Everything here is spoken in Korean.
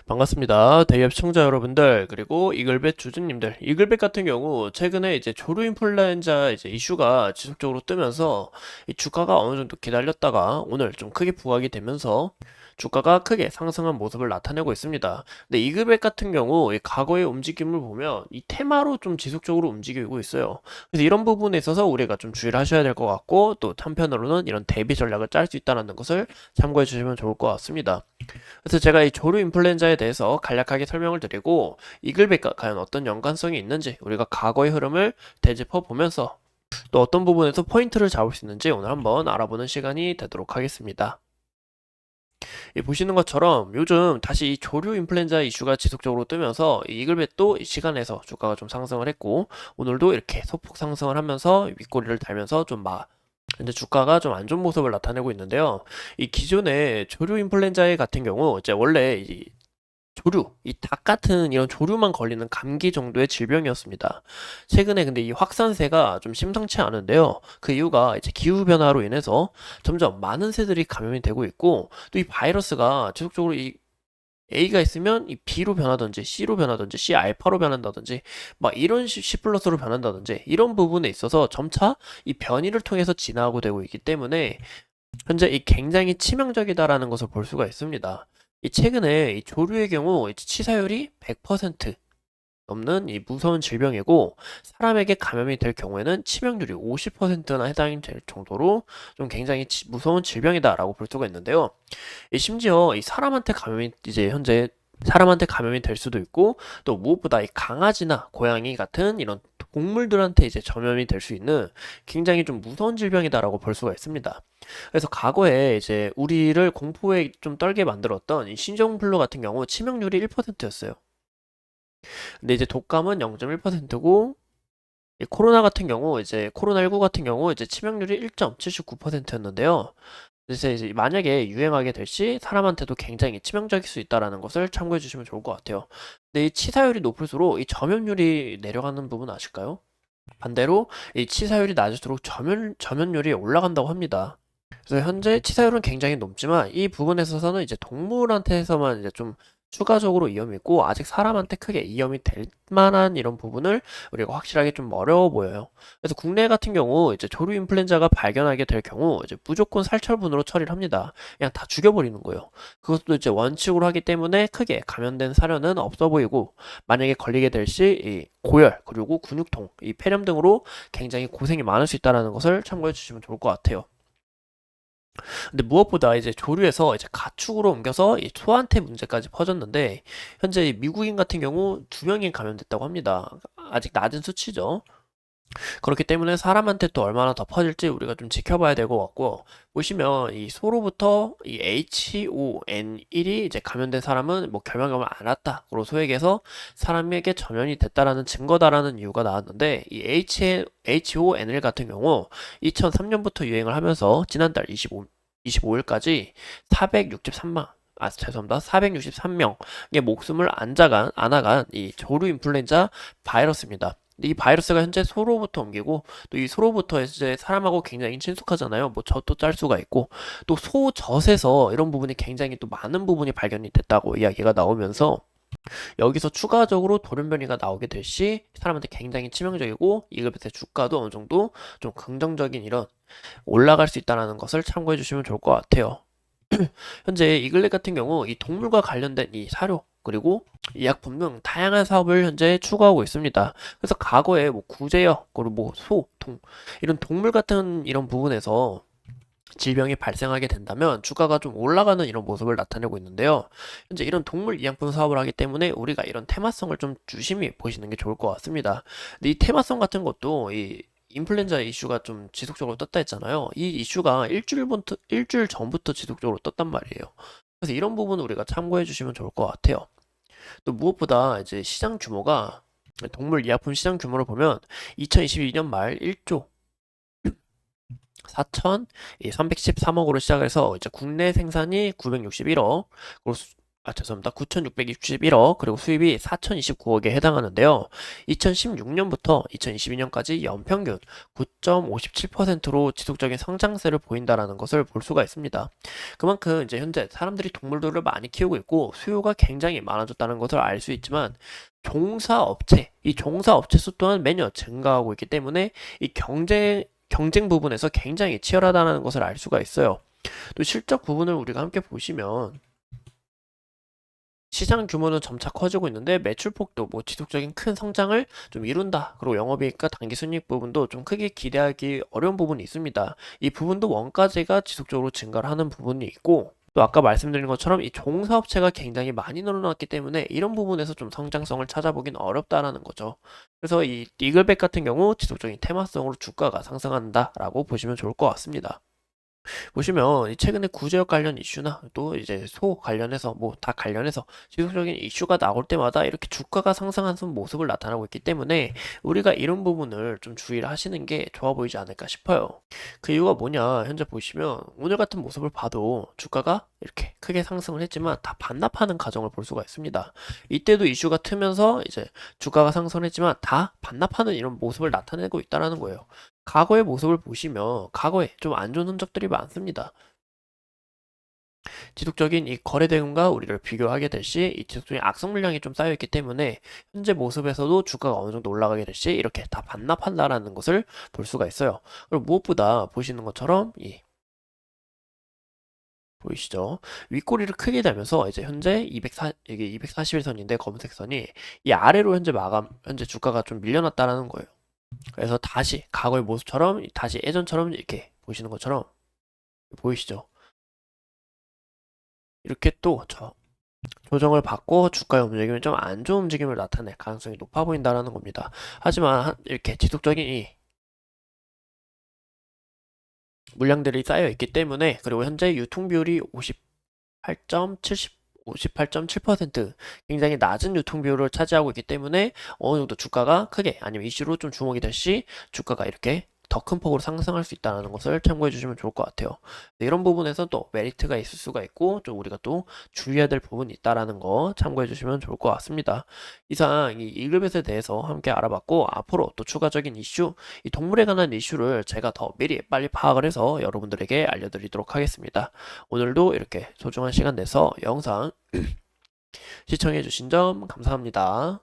반갑습니다. 대기업 시청자 여러분들, 그리고 이글벳 주주님들. 이글벳 같은 경우, 최근에 이제 조류 인플루엔자 이제 이슈가 지속적으로 뜨면서 이 주가가 어느 정도 기다렸다가 오늘 좀 크게 부각이 되면서 주가가 크게 상승한 모습을 나타내고 있습니다. 근데 이글벳 같은 경우, 이 과거의 움직임을 보면 이 테마로 좀 지속적으로 움직이고 있어요. 그래서 이런 부분에 있어서 우리가 좀 주의를 하셔야 될 것 같고, 또 한편으로는 이런 대비 전략을 짤 수 있다는 것을 참고해 주시면 좋을 것 같습니다. 그래서 제가 이 조류 인플루엔자에 대해서 간략하게 설명을 드리고 이글백과 과연 어떤 연관성이 있는지 우리가 과거의 흐름을 되짚어 보면서 또 어떤 부분에서 포인트를 잡을 수 있는지 오늘 한번 알아보는 시간이 되도록 하겠습니다. 보시는 것처럼 요즘 다시 이 조류 인플루엔자 이슈가 지속적으로 뜨면서 이 이글벳도 이 시간에서 주가가 좀 상승을 했고 오늘도 이렇게 소폭 상승을 하면서 윗꼬리를 달면서 근데 주가가 좀 안 좋은 모습을 나타내고 있는데요. 이 기존의 조류 인플루엔자 같은 경우 이제 원래 이 조류, 이 닭 같은 이런 조류만 걸리는 감기 정도의 질병이었습니다. 최근에 근데 이 확산세가 좀 심상치 않은데요. 그 이유가 이제 기후 변화로 인해서 점점 많은 새들이 감염이 되고 있고 또 이 바이러스가 지속적으로 이 A가 있으면 이 B로 변하든지 C로 변하든지 C 알파로 변한다든지 막 이런 C 플러스로 변한다든지 이런 부분에 있어서 점차 이 변이를 통해서 진화하고 되고 있기 때문에 현재 이 굉장히 치명적이다라는 것을 볼 수가 있습니다. 이 최근에 이 조류의 경우 이제 치사율이 100% 넘는 이 무서운 질병이고 사람에게 감염이 될 경우에는 치명률이 50%나 해당이 될 정도로 좀 굉장히 무서운 질병이다라고 볼 수가 있는데요. 심지어 이 사람한테 감염이 이제 현재 사람한테 감염이 될 수도 있고 또 무엇보다 이 강아지나 고양이 같은 이런 동물들한테 이제 전염이 될 수 있는 굉장히 좀 무서운 질병이다라고 볼 수가 있습니다. 그래서 과거에 이제 우리를 공포에 좀 떨게 만들었던 이 신종플루 같은 경우 치명률이 1%였어요. 근데 이제 독감은 0.1%고 코로나 같은 경우 이제 코로나19 같은 경우 이제 치명률이 1.79%였는데요. 그래서 이제 만약에 유행하게 될 시 사람한테도 굉장히 치명적일 수 있다라는 것을 참고해 주시면 좋을 것 같아요. 근데 이 치사율이 높을수록 이 점염률이 내려가는 부분 아실까요? 반대로 이 치사율이 낮을수록 점연율이 올라간다고 합니다. 그래서 현재 치사율은 굉장히 높지만 이 부분에 있어서는 이제 동물한테서만 이제 좀 추가적으로 위험이 있고 아직 사람한테 크게 위험이 될 만한 이런 부분을 우리가 확실하게 좀 어려워 보여요. 그래서 국내 같은 경우 이제 조류 인플루엔자가 발견하게 될 경우 이제 무조건 살처분으로 처리를 합니다. 그냥 다 죽여버리는 거예요. 그것도 이제 원칙으로 하기 때문에 크게 감염된 사례는 없어 보이고 만약에 걸리게 될 시 이 고열 그리고 근육통, 이 폐렴 등으로 굉장히 고생이 많을 수 있다는 것을 참고해 주시면 좋을 것 같아요. 근데 무엇보다 이제 조류에서 이제 가축으로 옮겨서 이 소한테 문제까지 퍼졌는데 현재 미국인 같은 경우 2명이 감염됐다고 합니다. 아직 낮은 수치죠. 그렇기 때문에 사람한테 또 얼마나 더 퍼질지 우리가 좀 지켜봐야 될 것 같고 보시면 이 소로부터 이 H5N1이 이제 감염된 사람은 뭐 결막염을 앓았다로 소액해서 사람에게 전염이 됐다라는 증거다라는 이유가 나왔는데 이 H5N1 같은 경우 2003년부터 유행을 하면서 지난달 25일까지 463만 죄송합니다. 463명의 목숨을 안아간 이 조류 인플루엔자 바이러스입니다. 이 바이러스가 현재 소로부터 옮기고 또 이 소로부터 이제 사람하고 굉장히 친숙하잖아요. 뭐 젖도 짤 수가 있고 또 소젖에서 이런 부분이 굉장히 또 많은 부분이 발견이 됐다고 이야기가 나오면서 여기서 추가적으로 돌연변이가 나오게 될 시 사람한테 굉장히 치명적이고 이급의 주가도 어느 정도 좀 긍정적인 이런 올라갈 수 있다는 것을 참고해 주시면 좋을 것 같아요. 현재 이글렛 같은 경우 이 동물과 관련된 이 사료 그리고 의약품 등 다양한 사업을 현재 추구하고 있습니다. 그래서 과거에 뭐 구제역 그리고 뭐 소, 이런 동물 같은 이런 부분에서 질병이 발생하게 된다면 주가가 좀 올라가는 이런 모습을 나타내고 있는데요. 현재 이런 동물 의약품 사업을 하기 때문에 우리가 이런 테마성을 좀 유심히 보시는 게 좋을 것 같습니다. 근데 이 테마성 같은 것도 이 인플루엔자 이슈가 좀 지속적으로 떴다 했잖아요. 이 이슈가 일주일 전부터 지속적으로 떴단 말이에요. 그래서 이런 부분을 우리가 참고해 주시면 좋을 것 같아요. 또 무엇보다 이제 시장 규모가 동물 의약품 시장 규모를 보면 2022년 말 1조 4,313억으로 시작해서 이제 국내 생산이 961억, 그리고 죄송합니다. 9,661억, 그리고 수입이 4,029억에 해당하는데요. 2016년부터 2022년까지 연평균 9.57%로 지속적인 성장세를 보인다라는 것을 볼 수가 있습니다. 그만큼 이제 현재 사람들이 동물들을 많이 키우고 있고 수요가 굉장히 많아졌다는 것을 알 수 있지만 이 종사업체 수 또한 매년 증가하고 있기 때문에 이 경쟁 부분에서 굉장히 치열하다는 것을 알 수가 있어요. 또 실적 부분을 우리가 함께 보시면 시장 규모는 점차 커지고 있는데 매출폭도 뭐 지속적인 큰 성장을 좀 이룬다. 그리고 영업이익과 당기순이익 부분도 좀 크게 기대하기 어려운 부분이 있습니다. 이 부분도 원가제가 지속적으로 증가를 하는 부분이 있고 또 아까 말씀드린 것처럼 이 종사업체가 굉장히 많이 늘어났기 때문에 이런 부분에서 좀 성장성을 찾아보긴 어렵다라는 거죠. 그래서 이 이글백 같은 경우 지속적인 테마성으로 주가가 상승한다라고 보시면 좋을 것 같습니다. 보시면 이 최근에 구제역 관련 이슈나 또 이제 소 관련해서 뭐 다 관련해서 지속적인 이슈가 나올 때마다 이렇게 주가가 상승하는 모습을 나타나고 있기 때문에 우리가 이런 부분을 좀 주의를 하시는 게 좋아 보이지 않을까 싶어요. 그 이유가 뭐냐, 현재 보시면 오늘 같은 모습을 봐도 주가가 이렇게 크게 상승을 했지만 다 반납하는 과정을 볼 수가 있습니다. 이때도 이슈가 트면서 이제 주가가 상승했지만 다 반납하는 이런 모습을 나타내고 있다는 거예요. 과거의 모습을 보시면 과거에 좀 안 좋은 흔적들이 많습니다. 지속적인 이 거래 대금과 우리를 비교하게 될 시 이 지속적인 악성 물량이 좀 쌓여 있기 때문에 현재 모습에서도 주가가 어느 정도 올라가게 될 시 이렇게 다 반납한다라는 것을 볼 수가 있어요. 그리고 무엇보다 보시는 것처럼 이 보이시죠? 윗꼬리를 크게 달면서 이제 현재 이게 241선인데 검은색 선이 이 아래로 현재 주가가 좀 밀려났다라는 거예요. 그래서 다시 과거의 모습처럼 다시 예전처럼 이렇게 보시는 것처럼 보이시죠? 이렇게 또 조정을 받고 주가의 움직임이 좀 안 좋은 움직임을 나타낼 가능성이 높아 보인다는 겁니다. 하지만 이렇게 지속적인 이 물량들이 쌓여 있기 때문에, 그리고 현재 유통 비율이 58.7% 굉장히 낮은 유통 비율을 차지하고 있기 때문에 어느 정도 주가가 크게 아니면 이슈로 좀 주목이 될 시 주가가 이렇게 더 큰 폭으로 상승할 수 있다는 것을 참고해 주시면 좋을 것 같아요. 이런 부분에서 또 메리트가 있을 수가 있고 좀 우리가 또 주의해야 될 부분이 있다는 거 참고해 주시면 좋을 것 같습니다. 이상 이 이글벳에 대해서 함께 알아봤고, 앞으로 또 추가적인 이슈, 이 동물에 관한 이슈를 제가 더 미리 빨리 파악을 해서 여러분들에게 알려드리도록 하겠습니다. 오늘도 이렇게 소중한 시간 내서 영상 시청해주신 점 감사합니다.